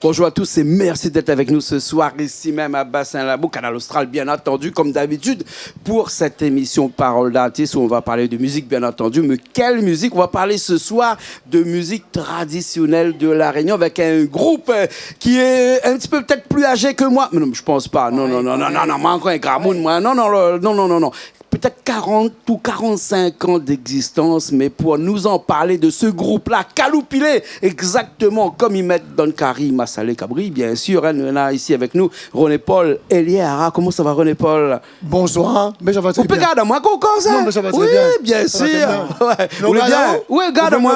Bonjour à tous et merci d'être avec nous ce soir ici même à Bas-Saint-Labo, Canal Austral bien entendu, comme d'habitude, pour cette émission Parole d'artiste où on va parler de musique bien entendu. Mais quelle musique? On va parler ce soir de musique traditionnelle de La Réunion avec un groupe qui est un petit peu peut-être plus âgé que moi. Mais non, je pense pas. Non, moi encore un gramoun, moi. Non. Peut-être 40 ou 45 ans d'existence, mais pour nous en parler de ce groupe-là, Kaloupilé, exactement comme ils mettent Don Kari, Massalé Cabri, bien sûr, on a ici avec nous René-Paul Eliara. Comment ça va, René-Paul? Bonsoir, mais ça va très bien. Regarde moi qu'on ça? Non, mais ça va très oui, bien. Bien sûr. Ouais. Vous voulez bien? Oui, regarde-moi.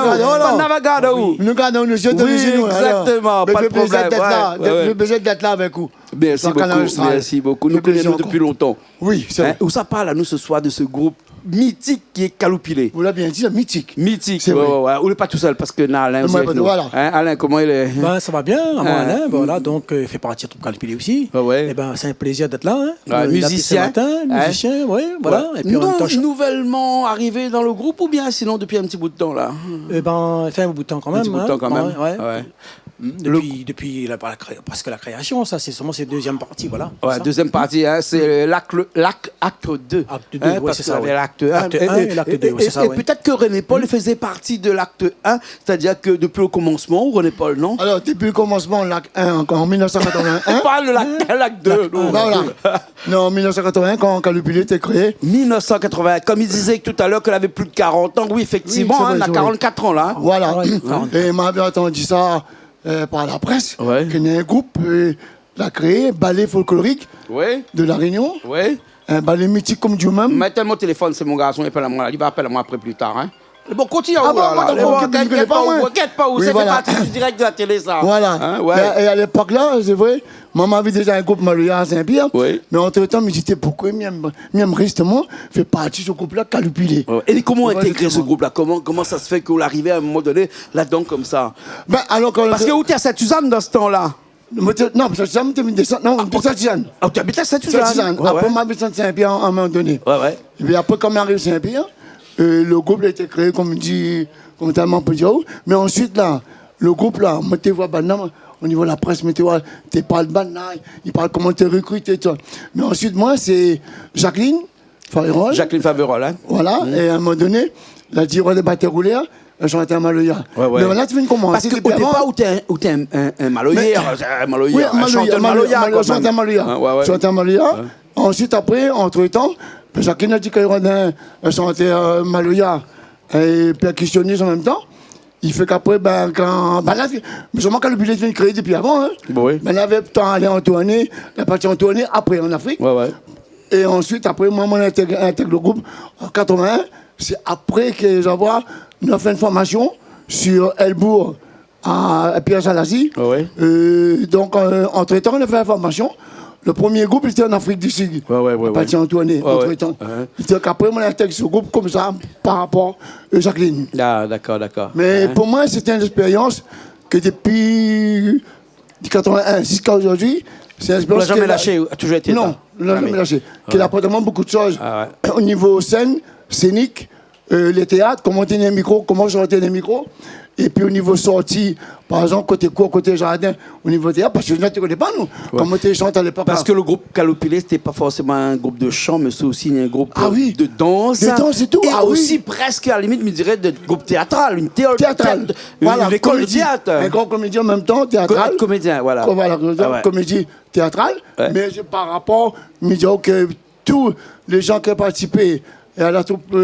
Nous regardons, nous sommes oui, exactement, pas de problème. J'ai besoin d'être là avec vous. Merci beaucoup. Nous connaissons depuis longtemps. Oui, c'est vrai. Où ça parle à nous ce soir de ce groupe mythique qui est Kaloupilé? Vous l'avez bien dit, mythique. Mythique, c'est vrai. Ouais. On n'est pas tout seul parce que Alain aussi avec nous. Voilà. Alain, comment il est? Ça va bien, moi Alain, voilà, donc il fait partie de Kaloupilé aussi. Ouais. Et c'est un plaisir d'être là. Musicien. Musicien, oui, voilà. Ouais. Et puis nouvellement arrivé dans le groupe ou bien sinon depuis un petit bout de temps là? Il fait un bout de temps quand même. Ouais. Depuis presque la création, ça c'est seulement cette deuxième partie, voilà. Ouais, deuxième partie, c'est l'acte 2. Acte 2, oui, c'est ça. L'acte 1. Acte 1 et l'acte 2, c'est ça, Et peut-être que René-Paul faisait partie de l'acte 1, c'est-à-dire que depuis le commencement, ou René-Paul, non? Alors, depuis le commencement, l'acte 1, encore en 1981. On parle de l'acte 2. Voilà. Non, en 1981, quand Kaloupilé était créé. 1980, comme il disait tout à l'heure qu'il avait plus de 40 ans, oui, effectivement, on a 44 ans là. Voilà. Et il m'avait entendu ça par la presse, qu'il y a un groupe l'a créé, ballet folklorique de La Réunion. Oui. Un ballet mythique comme Dieu même. Mettez mon téléphone, c'est mon garçon, il va appeler moi après plus tard. Hein. Bon, continue à T'inquiète pas où, ça fait partie du direct de la télé, ça. Voilà. Et à l'époque là, c'est vrai, maman avait déjà un groupe Maloya à Saint-Pierre. Mais entre-temps, je disais pourquoi même restement fait partie de ce groupe-là, Kaloupilé. Et comment intégrer ce groupe-là? Comment ça se fait qu'on arrivait à un moment donné là-dedans comme ça? Parce que où t'es à Saint-Suzanne dans ce temps-là? Non, parce que j'habitais Saint-Suzanne. Ah, tu habites à Saint-Suzanne? Après, j'habite à Saint-Pierre à un moment donné. Et puis après, quand j'arrive à Saint-Pierre, le groupe a été créé, comme dit, comme tellement pour dire. Mais ensuite, là, le groupe, là, moi, tu vois, au niveau de la presse, tu parles de banane, il parle comment tu es recruté, tout. Mais ensuite, moi, c'est Jacqueline Faverol. Jacqueline Faverol, hein. Voilà, et à un moment donné, la diroire de bâtons roulés, elle chantait un Maloya. Mais là, tu viens de commencer. Parce qu'au départ, où t'es un Maloya, oui, un chanteur Maloya. Chanteur Maloya. Ensuite, après, entre-temps, Jacqueline a dit qu'elle chantait Maloya et percussionniste en même temps. Il fait qu'après, là, justement, quand le budget vient créé depuis avant, elle avait temps aller en tournée, elle est partie en tournée après en Afrique. Et ensuite, après, moi, on intègre le groupe en 81. C'est après que nous avons fait une formation sur Elbourg à Pierre-Salassi. Donc, entre-temps, on a fait la formation. Le premier groupe était en Afrique du Sud. Parti en tournée, entre-temps. Donc après, on intègre ce groupe comme ça par rapport à Jacqueline. Ah, d'accord. Mais pour moi, c'était une expérience que depuis 81 jusqu'à aujourd'hui, c'est une expérience. Tu n'as jamais lâché, a toujours été là? Non, je n'ai jamais lâché. Qu'il apporte vraiment beaucoup de choses au niveau scène, scénique, les théâtres, comment tenir un micro, comment chanter un micro. Et puis au niveau sortie, par exemple, côté cours, côté jardin, au niveau théâtre, parce que je ne te connais pas, nous. Comment tu chantes à l'époque. Parce que le groupe Kaloupilé, c'était pas forcément un groupe de chant, mais c'est aussi un groupe de danse. De danse et tout. Et aussi presque, à la limite, je dirais, de groupe théâtral, une théâtrale. Une école de théâtre. Un grand comédien en même temps, théâtral. Comédien, voilà. Comédie théâtrale. Mais par rapport, je dis que tous les gens qui ont participé à la troupe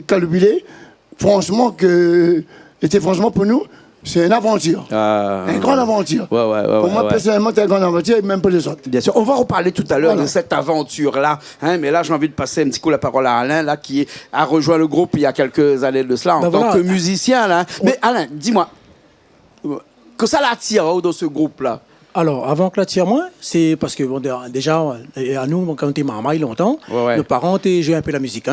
Kaloupilé, franchement, pour nous, c'est une aventure. Une grande aventure. Pour moi, personnellement, c'est une grande aventure, et même pour les autres. Bien sûr. On va reparler tout à l'heure de cette aventure-là. Mais là, j'ai envie de passer un petit coup la parole à Alain, là, qui a rejoint le groupe il y a quelques années de cela, en tant que musicien. Là. Mais Alain, dis-moi, que ça l'attire dans ce groupe-là? Alors, avant que l'attire moi, c'est parce que déjà, à nous, quand on était maman, il y a longtemps, nos parents ont joué un peu la musique.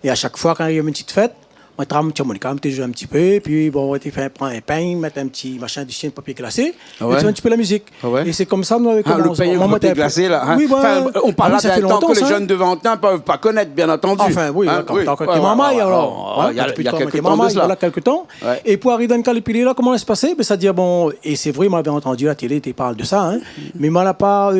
Et à chaque fois, quand il y a une petite fête, on trame harmonica, on joue un petit peu, puis bon, on prend un pain, mettre un petit machin du chien de papier glacé, et tu fais un petit peu la musique. Et c'est comme ça nous avons commencé. Le papier glacé, là. Oui, on parle d'un temps que les jeunes de 20 ans ne peuvent pas connaître, bien entendu. Enfin, oui, quand t'es maman, alors. Il y a quelques temps de cela. Voilà, quelques temps. Et pour arriver dans le Calipili, là, comment ça se passait? C'est-à-dire, bon, et c'est vrai, moi, bien entendu, la télé, tu parles de ça, hein, mais moi, n'a pas,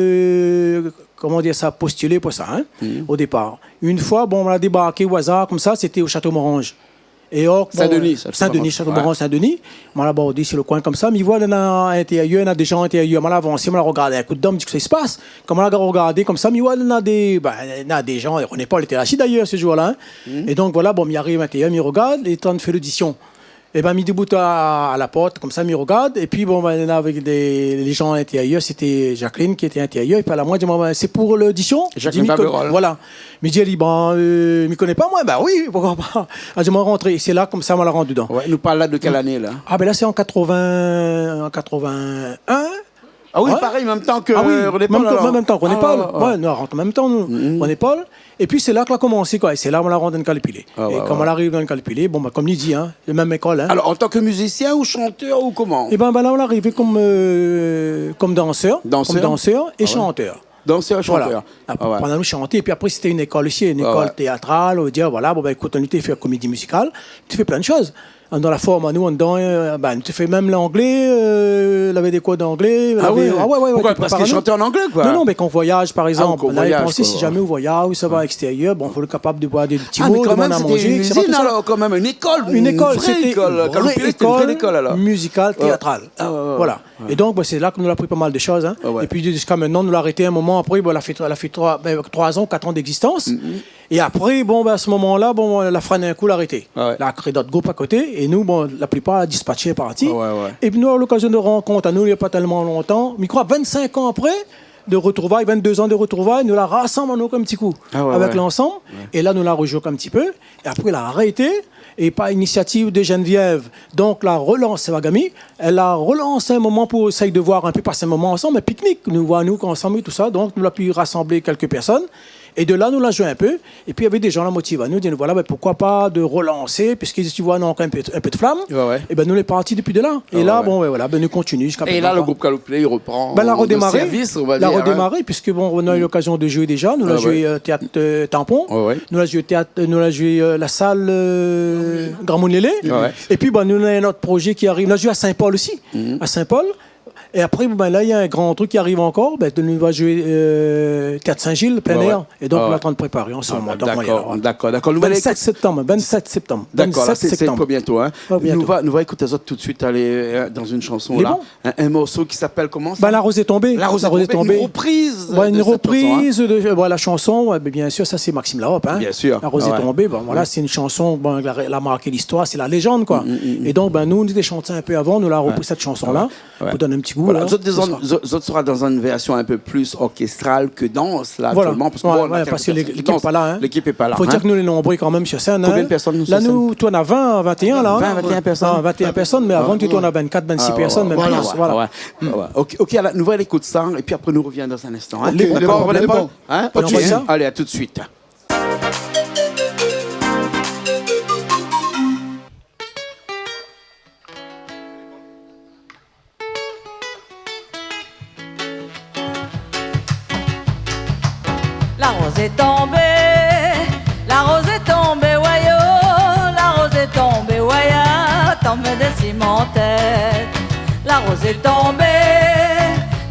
comment dire ça, postulé pour ça, hein, au départ. Une fois, bon, on a débarqué au hasard, comme ça, c'était au Château Morange. Et or, Saint-Denis, Château-Morange, Saint-Denis. On a abordé sur le coin comme ça, mais il voit dans l'intérieur, il y a des gens à l'intérieur. On a avancé, on a regardé un coup de dame, dit que ça se passe. Comme on a regardé comme ça, mais il voit, il y a des gens, on n'est pas l'été assis d'ailleurs ce jour-là. Hein. Et donc voilà, bon, il arrive à l'intérieur, il regarde, et temps de faire l'audition. Et ben, il déboute à la porte, comme ça, il regarde. Et puis, bon, ben, avec les gens à l'intérieur, c'était Jacqueline qui était à l'intérieur. Et puis, à la moi, il dit, ben, c'est pour l'audition. Jacqueline Faberol. Voilà. Mais il dit, ben, il ne connaît pas, moi. Ben oui, pourquoi pas. Alors, je m'en rentré. Et c'est là, comme ça, on l'a rendu dedans. Ouais, il nous parle là de quelle année, là? Ah, ben là, c'est en 81. Ah oui, pareil, en même temps que René-Paul. En même temps que René-Paul. Ouais, nous, on rentre en même temps, nous. René-Paul. Et puis, c'est là qu'on a commencé, quoi. Et c'est là qu'on l'a rendu dans le Calipili. Et comme on arrive dans le Calipili, bon, bah, comme il dit, hein, la même école. Hein. Alors, en tant que musicien ou chanteur ou comment? Et ben là, on est arrivé comme danseur et chanteur. Danseur et chanteur. Voilà. Pendant nous chanter. Et puis après, c'était une école aussi, une école théâtrale. On dit, voilà, bon, ben, écoute, on était fait comédie musicale. Tu fais plein de choses. Dans la forme, nous, tu fais même l'anglais, il avait des cours d'anglais. Pourquoi? Parce qu'il chantait en anglais, quoi. Non, mais qu'on voyage, par exemple. On avait pensé, si jamais on voyage, ça va à l'extérieur, bon, il faut être capable de boire des petits mots, de manger. Une usine, alors, quand même, une école. Une école, c'était une école musicale, théâtrale. Voilà. Et donc, c'est là qu'on nous a appris pas mal de choses. Et puis, jusqu'à maintenant, nous l'a arrêté un moment. Après, elle a fait 3 ans, 4 ans d'existence. Et après, bon, à ce moment-là, bon, la freine un coup l'a arrêté. Elle a créé d'autres groupes à côté. Et nous, bon, la plupart, a dispatché est parti. Et puis, nous, à l'occasion de rencontres, à nous, il n'y a pas tellement longtemps, mais je crois 25 ans après, de retrouvailles, 22 ans de retrouvailles, nous la rassemblons nous comme petit coup avec l'ensemble. Et là, nous la rejouons un petit peu. Et après, elle a arrêté. Et par initiative de Geneviève, donc la relance Wagami, elle a relancé un moment pour essayer de voir un peu passer un moment ensemble, un pique-nique, nous voir nous ensemble et tout ça. Donc, nous avons pu rassembler quelques personnes. Et de là, nous l'avons joué un peu. Et puis, il y avait des gens qui motivés à nous, dire voilà, ben, pourquoi pas de relancer, puisque tu vois, nous avons un peu de flamme. Et ben, nous, on est partis depuis de là. Et là, bon, voilà, ben, nous continuons jusqu'à présent. Et là, le groupe Calipili, il reprend le service, on va dire. Il a redémarré, puisque bon, on a eu l'occasion de jouer déjà. Nous l'avons joué théâtre Tampon. Nous l'avons joué la salle Grand Moulélé. Et puis, ben, nous avons un autre projet qui arrive. Nous l'avons joué à Saint-Paul aussi. À Saint-Paul. Et après, ben là, il y a un grand truc qui arrive encore. Ben, on va jouer Théâtre Saint-Gilles, plein air. Et donc, on est en train de préparer ensemble. D'accord. 27 septembre. D'accord, là, c'est pour bientôt. Hein. Nous va écouter ça tout de suite, aller dans une chanson là. Un morceau qui s'appelle comment ça? Ben, La Rose est tombée. La Rose est tombée. Une reprise. Une reprise de la chanson. Bien sûr, ça, c'est Maxime Lahope. Hein. Bien sûr. La Rose est tombée. Ben, voilà, c'est une chanson, elle a marqué l'histoire, c'est la légende, quoi. Et donc, ben, nous, on était chantés un peu avant, nous l'avons repris cette chanson-là. Pour donner un petit goût. Voilà, autres sera dans une version un peu plus orchestrale que danse, là, actuellement. Parce que l'équipe n'est pas là. Hein. L'équipe n'est pas là. Il faut dire que nous, les nombreux quand même sur scène. Combien de personnes nous sommes? Là, nous, toi, on a 20, 21, là. 20, 21 personnes. 21 personnes, mais avant, tu en as 24, 26 personnes, même plus. Voilà. Ok, alors, nous allons écouter ça, et puis après, nous reviens dans un instant. D'accord, René-Paul? Ok. Allez, à tout de suite. La rose est tombée, la rose est tombée, wayo, la rose est tombée, waya, tombée de cimentaire. La rose est tombée,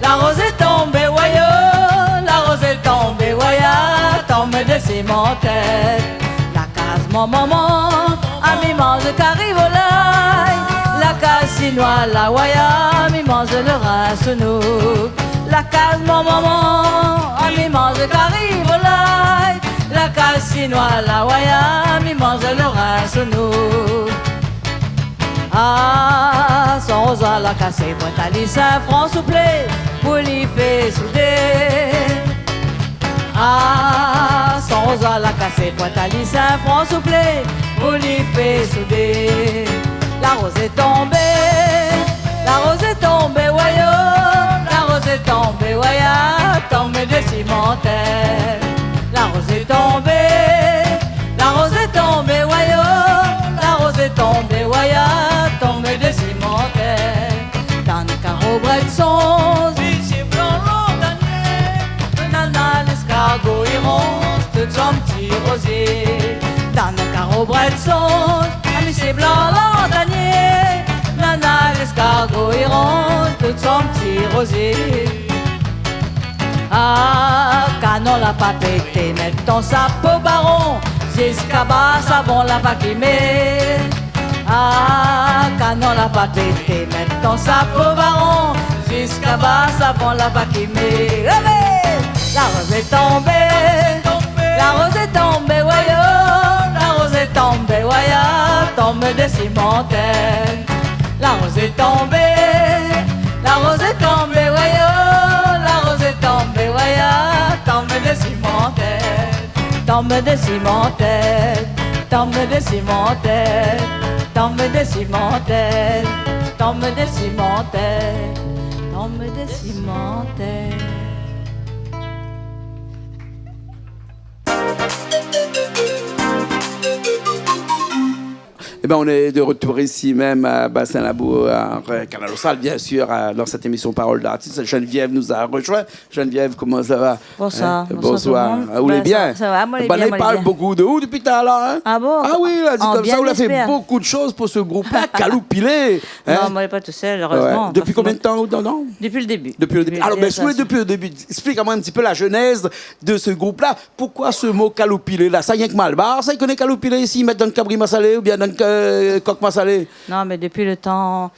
la rose est tombée, wayo, la rose est tombée, waya, tombée de cimentaire. La case mon maman, ami mange carivolaille, la case chinois la waya, mi mange le rein sous nous. La case mon maman, ami mange carivolaille, la case chinois la waya, mi mange le rein sous nous. Ah, son rosa la cassé, Pointali Saint-Franc souplé, pour l'y fait souder. Ah, son rosa la cassé, Pointali Saint-Franc souplé, pour l'y fait souder. La rose est tombée, la rose est tombée, wayo, la rose est tombée, waya, tombée de cimentaire. La rose est tombée, la rose est tombée, wayo, la rose son petit rosier. Dans un carreau bras de songe, un lycée blanc lantanier, nana l'escargot y ronge, tout son petit rosier. Ah, canon la pas pété, mettons sa peau baron, jusqu'à bas savon la pas qui met. Ah, canon la pas pété, mettons sa peau baron, jusqu'à bas savon la pas qui met. La rose est tombée, la rose est tombée, voyons, la rose est tombée, voyons, tombe des cimentelles. La rose est tombée, la rose est tombée, voyons, la rose est tombée, voyons, tombe des cimentelles. Tombe des cimentelles, tombe des cimentelles, tombe des cimentelles, tombe des cimentelles, tombe des cimentelles. Eh ben, on est de retour ici même à Bassin-Labou, à Canal Austral, bien sûr, dans cette émission Parole d'artiste. Geneviève nous a rejoint. Geneviève, comment ça va? Bonsoir. Bonsoir. Vous allez bien? Ça va, moi, on parle beaucoup de vous depuis tout à l'heure. Hein? Ah bon? Ah oui, là, dit comme ça, vous avez fait beaucoup de choses pour ce groupe-là, Caloupilé. Hein? Non, moi, pas tout seul, heureusement. Ouais. Depuis combien de temps? Non? Depuis le début. Depuis le début. Alors, depuis le début, explique-moi un petit peu la genèse de ce groupe-là. Pourquoi ce mot Caloupilé là? Ça y est que Malbar, ça y connaît Caloupilé ici, ils mettent dans le cabri massalé ou bien dans le coq massalé? Non, mais depuis le temps,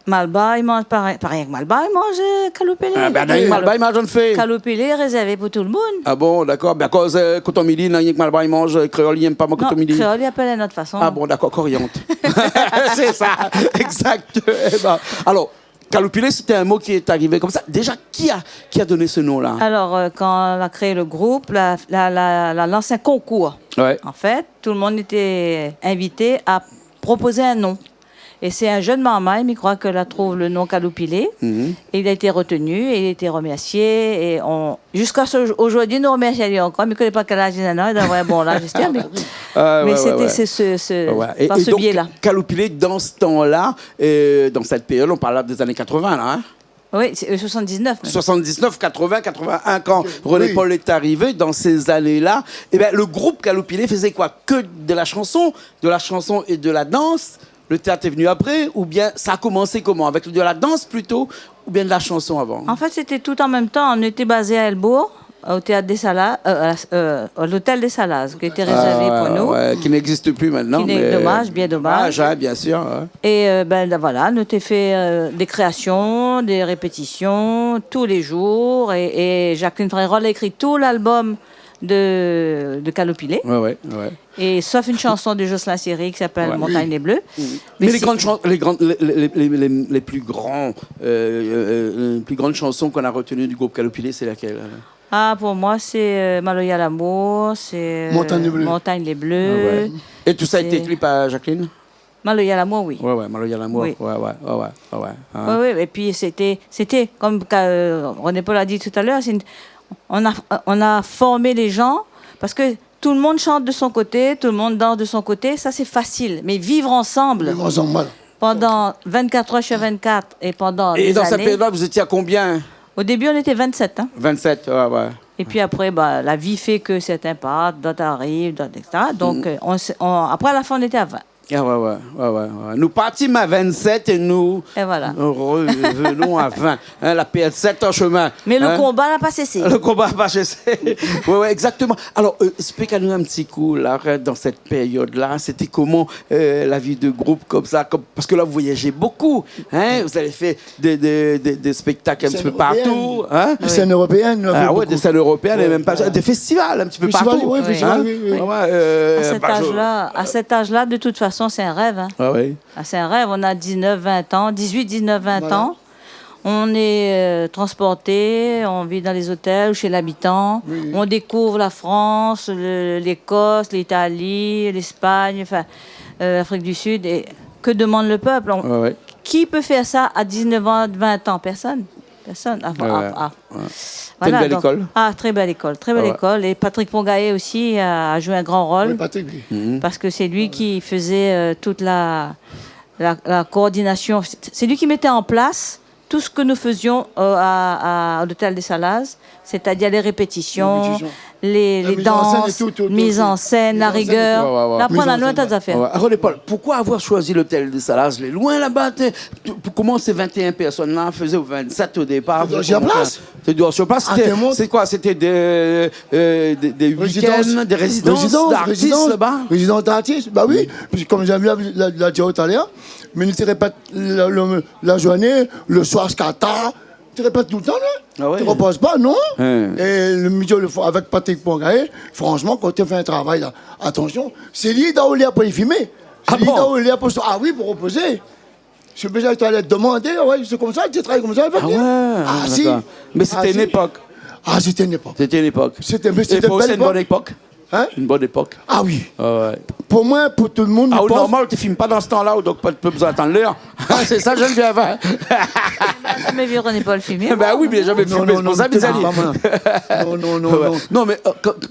Malbar, il mange pas rien que Malbar, il mange Caloupilé. Ah ben, dans Malbar, il mange un fait. Caloupilé est réservé pour tout le monde. Ah bon, d'accord. Ben, à cause coton midi, dans Malbar, il mange créole, il n'aime pas mon coton midi. Créole, il appelle d'une autre façon. Ah bon, d'accord, coriandre. C'est ça, exact. Alors, Caloupilé, c'était un mot qui est arrivé comme ça. Déjà, qui a donné ce nom-là? Alors, quand on a créé le groupe, lancé un concours. Ouais. En fait, tout le monde était invité à proposer un nom. Et c'est un jeune marmaille, il croit qu'elle trouve le nom Caloupilé. Et il a été retenu, et il a été remercié. Et jusqu'à aujourd'hui, nous remercions lui encore. Mais il ne connaît pas quel âge il a, il doit avoir un bon âge. Mais c'était par ce biais-là. Caloupilé, dans ce temps-là, dans cette période, on parle des années 80, là, hein? Oui, c'est 79. 79, 80, 81, quand René Paul est arrivé, dans ces années-là, eh ben, le groupe Caloupilé faisait quoi? Que de la chanson et de la danse? Le théâtre est venu après? Ou bien ça a commencé comment? Avec de la danse plutôt? Ou bien de la chanson avant? En fait, c'était tout en même temps. On était basé à Elbourg, au théâtre des Salazes, à l'hôtel des Salazes, qui était réservé pour nous. Ouais, qui n'existe plus maintenant. Dommage, bien dommage. Hein, bien sûr. Ouais. Et voilà, nous avons fait des créations, des répétitions, tous les jours. Et Jacqueline Frérol a écrit tout l'album de Caloupilé. Ouais. Et sauf une chanson de Jocelyn Siri qui s'appelle Montagne des Bleus. Mais les plus grandes chansons qu'on a retenues du groupe Caloupilé, c'est laquelle? Ah, pour moi, c'est Maloya l'amour, c'est Montagne des Bleus. Ah ouais. Et tout ça a été écrit par Jacqueline? Maloya l'amour, oui. Ouais, Maloya l'amour. Oui. Ouais. Oui, et puis c'était comme René Paul a dit tout à l'heure, on a formé les gens parce que tout le monde chante de son côté, tout le monde danse de son côté, ça c'est facile. Mais vivre ensemble pendant 24 heures sur 24 et pendant des années... Et dans cette période-là, vous étiez à combien? Au début, on était 27. Hein. 27, ouais. Et puis après, la vie fait que certains partent, d'autres arrivent, etc. Donc après, à la fin, on était à 20. Ah ouais. Nous partîmes à 27 et nous revenons à 20. Hein, la PS7 en chemin. Mais le combat n'a pas cessé. Le combat n'a pas cessé. ouais, exactement. Alors, explique-nous un petit coup, là, dans cette période-là, c'était comment la vie de groupe comme ça? Parce que là, vous voyagez beaucoup. Hein? Vous avez fait des spectacles un petit peu partout. Hein? Des scènes européennes. Ah ouais, des scènes européennes et même pas des festivals un petit peu partout. Oui. À cet âge-là, de toute façon, c'est un rêve. Hein. Ah oui. C'est un rêve. On a 19, 20 ans, 18, 19, 20 ans. On est transporté, on vit dans les hôtels ou chez l'habitant. Oui. On découvre la France, l'Écosse, l'Italie, l'Espagne, l'Afrique du Sud. Et que demande le peuple? Qui peut faire ça à 19 ans, 20 ans? Personne. Voilà, une belle école. Très belle école, école. Et Patrick Pongaé aussi a joué un grand rôle. Oui, Patrick. Parce que c'est lui qui faisait toute la coordination. C'est lui qui mettait en place tout ce que nous faisions à l'hôtel des Salazes, c'est-à-dire les répétitions, les danses, mise en scène, la rigueur. Là, prendre la note à affaires. René Paul, pourquoi avoir choisi l'hôtel de Salas? Loin là-bas. Comment ces 21 personnes-là faisaient 27 au départ? Sur place. Sur place. C'est quoi? C'était des week-ends, des résidences d'artistes là-bas? Résidences d'artistes, bah oui. Puis comme j'aime bien la dire tout à l'heure, mais tu répètes la journée, le soir, jusqu'à tard. Tu répètes tout le temps, là. Ah ouais. Tu ne reposes pas, non? Et le midi, avec Patrick Pongaé, franchement, quand tu fais un travail, là, attention, c'est lui dans le pour les filmer. C'est lui dans le pour... Ah oui, pour reposer. Je suis obligé de aller te demander, ouais, c'est comme ça, tu travailles comme ça. Ah si. Mais c'était une époque. Ah, c'était une époque. C'était une époque. C'était une bonne époque. Hein? Une bonne époque. Ah oui. Ouais. Pour moi, pour tout le monde. Ah, normal, tu ne filmes pas dans ce temps-là, donc pas besoin d'attendre l'heure. C'est ça, je ne viens pas. Mais vieux René Paul filmé. Ben oui, mais jamais filmé. Non, ça, mes amis. Non. Non, mais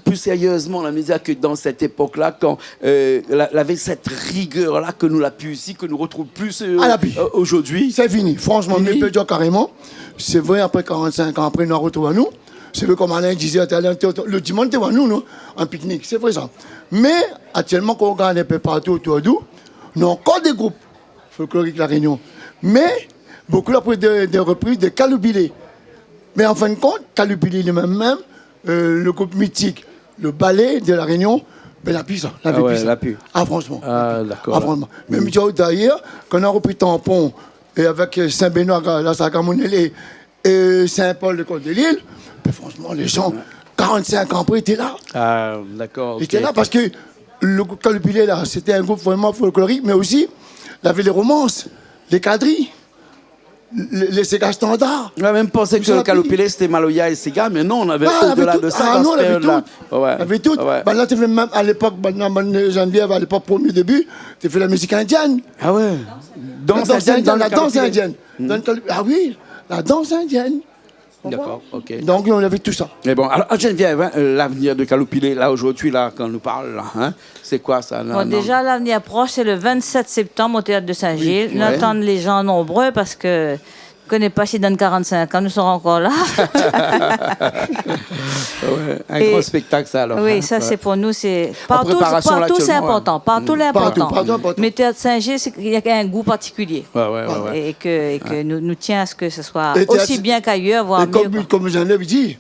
plus sérieusement, la musique que dans cette époque-là, quand elle avait cette rigueur-là que nous l'a pu ici, que nous retrouvons plus aujourd'hui. C'est fini. Franchement, mais peut dire carrément. C'est vrai, après 45 ans, après, nous retrouvons à nous. C'est vrai, comme Alain disait, le dimanche, tu vois nous, en pique-nique. C'est vrai ça. Mais actuellement, quand on regarde un peu partout autour de nous, nous avons encore des groupes folkloriques La Réunion. Mais beaucoup après des reprises de Caloubilé. Mais en fin de compte, Caloubilé lui-même, le groupe mythique, le ballet de La Réunion, ben la pisse, la pu. Ah, franchement. Ah, d'accord. Ah, franchement. Même d'ailleurs, quand on a repris Tampon, et avec Saint-Benoît, la Sacamonélé, et Saint-Paul, le Côte de l'Île, ben franchement, les gens, 45 ans après, étaient là. Ah, d'accord. Ils étaient là parce que le groupe Caloubilé, là, c'était un groupe vraiment folklorique, mais aussi, il avait les romances, les quadrilles, les Sega standards. On a même pensé que le Caloubilé, c'était Maloya et Sega, mais non, on avait au-delà de ça. Ah non, on avait tout. On avait tout. Ouais. Ben là, tu fais même à l'époque, Geneviève, à l'époque, premier début, tu fais la musique indienne. Ah ouais. Dans la danse indienne. Ah oui, la danse indienne. D'accord, ok. Donc, on avait tout ça. Mais bon, alors, Geneviève, l'avenir de Caloubilé, là, aujourd'hui, là, quand on nous parle, là, hein, c'est quoi ça? Bon, déjà, l'avenir proche, c'est le 27 septembre au Théâtre de Saint-Gilles. Oui, nous attendons les gens nombreux parce que je ne connais pas si dans 45 ans, nous serons encore là. Un gros spectacle, ça, alors. Oui, ça, c'est pour nous, c'est... Partout, c'est important. Partout, l'important. Mais Théâtre Saint-Gilles, il y a un goût particulier. Et que nous tient à ce que ce soit aussi bien qu'ailleurs, voire mieux. Comme Jean-Lévi dit,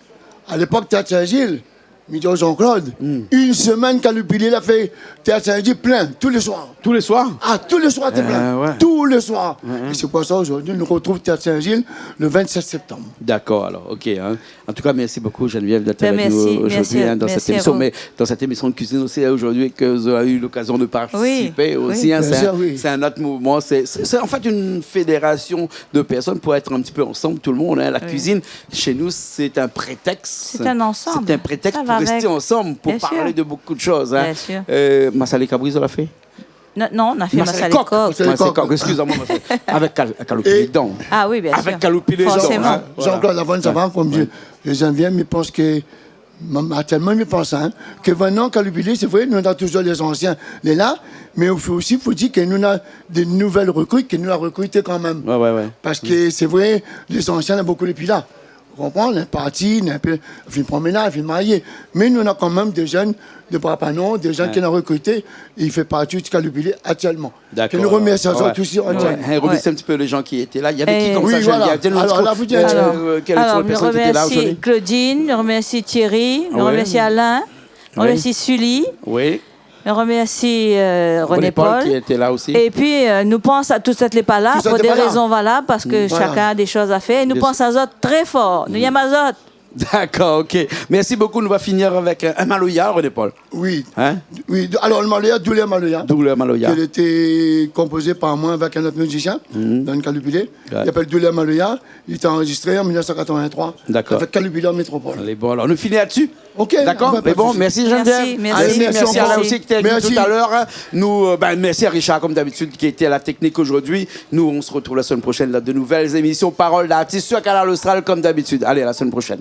à l'époque, Théâtre Saint-Gilles, Midi Jean-Claude, une semaine Caloubilé l'a fait Théâtre Saint-Gilles plein, tous les soirs. Tous les soirs? Ah, tous les soirs, c'est plein. Ouais. Tous les soirs. Et c'est pour ça, aujourd'hui, nous retrouvons Théâtre Saint-Gilles le 27 septembre. D'accord, alors, ok. Hein. En tout cas, merci beaucoup, Geneviève, d'être avec nous aujourd'hui dans cette émission. Mais dans cette émission de cuisine aussi, aujourd'hui, que vous avez eu l'occasion de participer aussi. Hein, c'est un autre mouvement. C'est en fait une fédération de personnes pour être un petit peu ensemble, tout le monde. Hein. La cuisine, chez nous, c'est un prétexte. C'est un ensemble. C'est un prétexte pour rester ensemble, pour parler de beaucoup de choses. Hein. Bien sûr. Massalé Cabris, on l'a fait? Non, on a fait Massalé Coq. Excusez-moi, avec Caloubilé dedans. Ah oui, bien sûr. Avec Caloubilé dedans. Forcément. Jean-Claude Lavonne, ça va, comme j'en viens, mais je pense que... Actuellement, je pense que maintenant, Caloubilé, c'est vrai, nous avons toujours les anciens, les là, mais il faut aussi dire que nous avons des nouvelles recrues, que nous avons recruté quand même. Parce que c'est vrai, les anciens, on a beaucoup depuis là. Vous comprenez? On est parti, on a fait une promenade, on a fait marier. Mais nous avons quand même des jeunes de Papanon, des gens qui ont recruté, et il fait partie du Caloubilé actuellement. D'accord. Que nous remercions aussi entièrement. Remercie un petit peu les gens qui étaient là. Il y avait qui comme ça? Voilà. Alors, je remercie Claudine, je remercie Thierry, je remercie Alain, je remercie Sully. Oui. Je remercie René Paul qui était là aussi. Et puis, nous pensons à tous ceux qui ne sont pas là pour des raisons valables, parce que chacun a des choses à faire. Et nous pensons à eux très fort. Nous y sommes à eux. D'accord, ok. Merci beaucoup. Nous allons finir avec un Maloya, René Paul. Oui. Hein? Oui. Alors, le Maloya, Douleur Maloya. Douleur Maloya. Qui était composé par moi avec un autre musicien dans le Caloubilé. Il s'appelle Douleur Maloya. Il était enregistré en 1983. D'accord. Avec Caloubilé en métropole. Allez, bon, alors, nous finissons là-dessus. Ok. D'accord. Mais bon, merci Geneviève. Merci à Alain aussi qui était avec nous tout à l'heure. Nous, merci à Richard, comme d'habitude, qui était à la technique aujourd'hui. Nous, on se retrouve la semaine prochaine dans de nouvelles émissions Paroles d'artistes sur Canal Austral, comme d'habitude. Allez, à la semaine prochaine.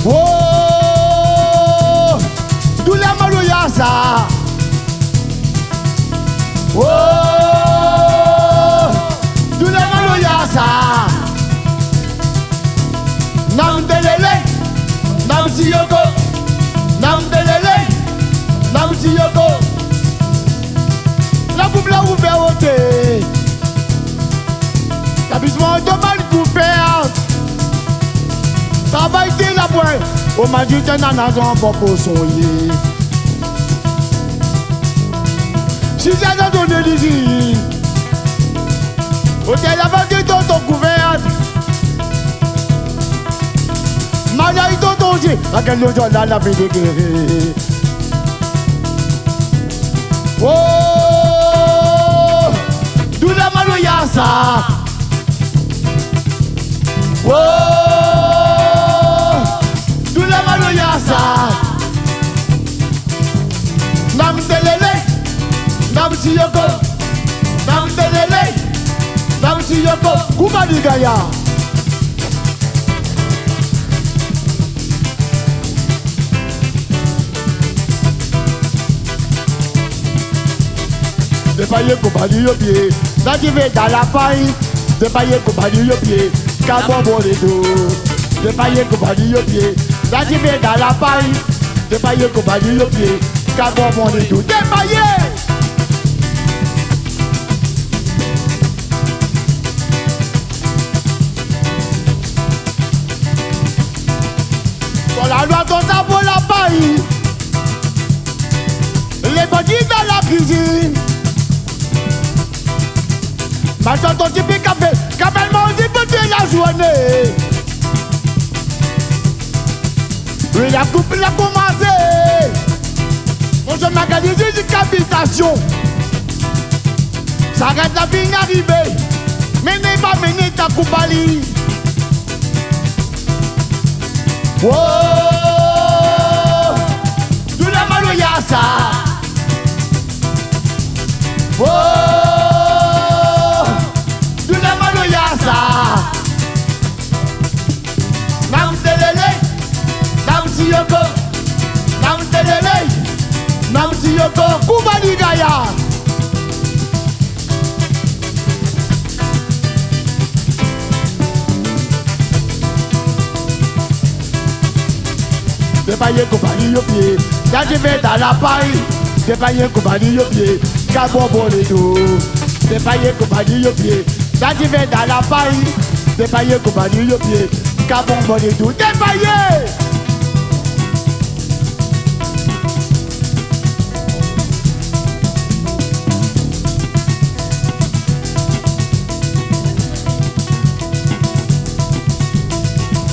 Whoa! ça. Oh, tout le monde y'a ça. Nam delele, nam siyoko, nam delele, nam siyoko. La coupe la ouverte. L'établissement de mal couvert. Travail de la pointe. Au majus de nanazon pour soyer. Si j'ai donné l'usine. Hôtel la vente dans ton couvert. Malay dans ton jet. À quel jour là la vie de guérir. Oh, d'où la maloya ça. Oh, d'où la maloya ça. Nam telele, nam siyoko, nam telele, nam siyoko. Kumadi gaya. Dépaillé compagnie au pied, là tu vas dans la paille. Dépaillé compagnie au pied, cabon bon les dos. Dépaillé compagnie au pied, là tu vas dans la paille. Dépaillé compagnie au pied, cabon bon les dos. Dépaillé. Pour la loi comme ça pour la paille. Les bandits dans la cuisine. Maintenant ton type café, cabellement on dit peut-être la journée. Oui, la coupe l'a commencé. Mon jeune magasin jusqu'à habitation. Ça reste la vie arrivée. Mais n'est pas mené ta coupe à lit. Oh, tout la maloya ça. Oh, nam telele, nam siyoko, nam telele, nam siyoko. Kumadi gaya. Dépaillé compagnie au pied, là je vais dans la paille. Dépaillé compagnie au pied, cabon bon les dos. Dépaillé compagnie au pied. Là tu vas dans la paille, dépaillé compagnie au pied, cabon bon et tout, dépaillé.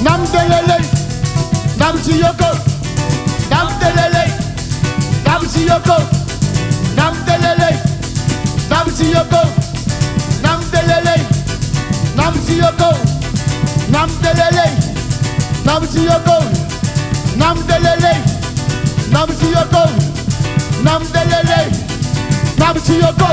Nam delele, nam siyoko, nam delele, nam siyoko, nam delele, nam siyoko. Nam telele, nam siyoko, nam telele, nam siyoko, nam telele, nam siyoko, nam telele, nam siyoko.